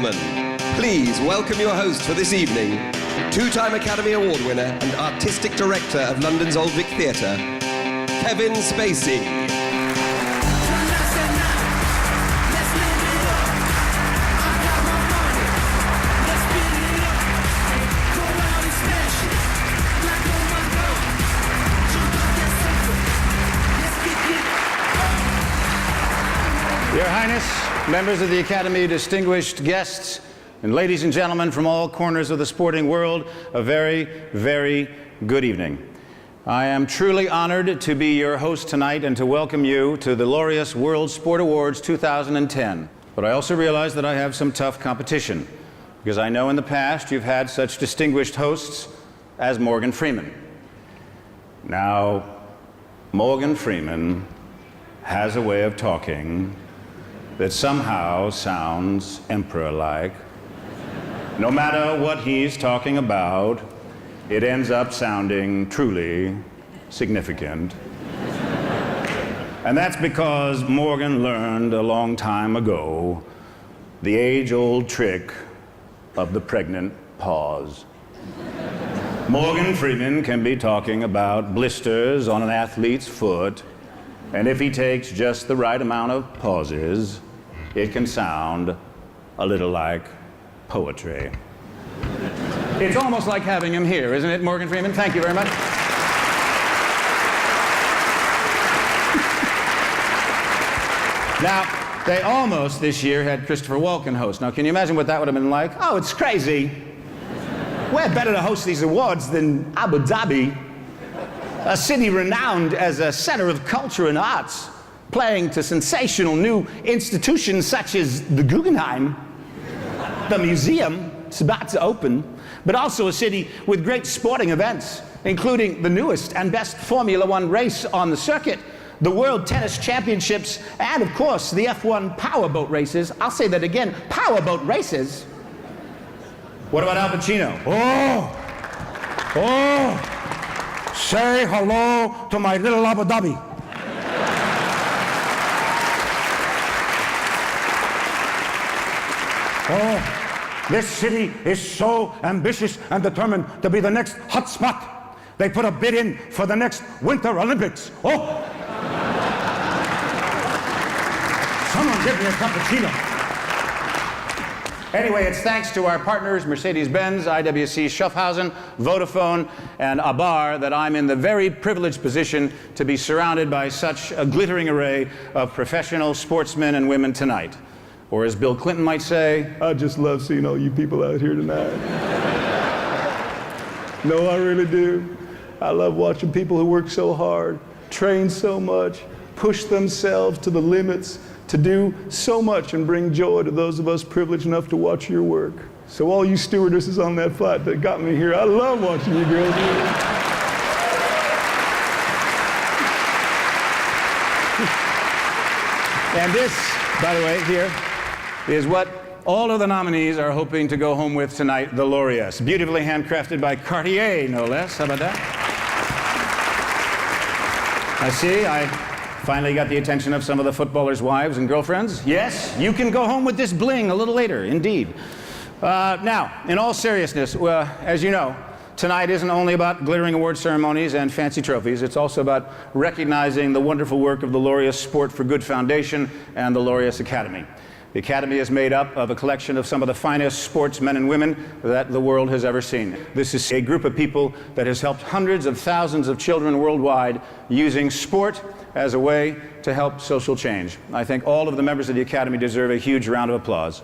gentlemen, please welcome your host for this evening, two-time Academy Award winner and Artistic Director of London's Old Vic Theatre, Kevin Spacey. Your Highness, members of the Academy, distinguished guests, and ladies and gentlemen from all corners of the sporting world, a very, very good evening. I am truly honored to be your host tonight and to welcome you to the Laureus World Sport Awards 2010. But I also realize that I have some tough competition, because I know in the past you've had such distinguished hosts as Morgan Freeman. Now, Morgan Freeman has a way of talking that somehow sounds emperor-like. No matter what he's talking about, it ends up sounding truly significant. And that's because Morgan learned a long time ago the age-old trick of the pregnant pause. Morgan Freeman can be talking about blisters on an athlete's foot, and if he takes just the right amount of pauses, it can sound a little like poetry. It's almost like having him here, isn't it, Morgan Freeman? Thank you very much. Now, they almost this year had Christopher Walken host. Now, can you imagine what that would have been like? Oh, it's crazy. We're better to host these awards than Abu Dhabi, a city renowned as a center of culture and arts, playing to sensational new institutions such as the Guggenheim, the museum, it's about to open, but also a city with great sporting events, including the newest and best Formula One race on the circuit, the World Tennis Championships, and of course the F1 powerboat races. I'll say that again, powerboat races. What about Al Pacino? Say hello to my little Abu Dhabi. Oh, this city is so ambitious and determined to be the next hot spot. They put a bid in for the next Winter Olympics. Oh! Someone give me a cappuccino. Anyway, it's thanks to our partners, Mercedes-Benz, IWC Schaffhausen, Vodafone, and Abar, that I'm in the very privileged position to be surrounded by such a glittering array of professional sportsmen and women tonight. Or as Bill Clinton might say, I just love seeing all you people out here tonight. No, I really do. I love watching people who work so hard, train so much, push themselves to the limits, to do so much and bring joy to those of us privileged enough to watch your work. So all you stewardesses on that flight that got me here, I love watching you girls do it. And this, by the way, here, is what all of the nominees are hoping to go home with tonight, the Laureus. Beautifully handcrafted by Cartier, no less. How about that? I see, I finally got the attention of some of the footballers' wives and girlfriends. Yes, you can go home with this bling a little later, indeed. Now, in all seriousness, as you know, tonight isn't only about glittering award ceremonies and fancy trophies. It's also about recognizing the wonderful work of the Laureus Sport for Good Foundation and the Laureus Academy. The Academy is made up of a collection of some of the finest sportsmen and women that the world has ever seen. This is a group of people that has helped hundreds of thousands of children worldwide using sport as a way to help social change. I think all of the members of the Academy deserve a huge round of applause.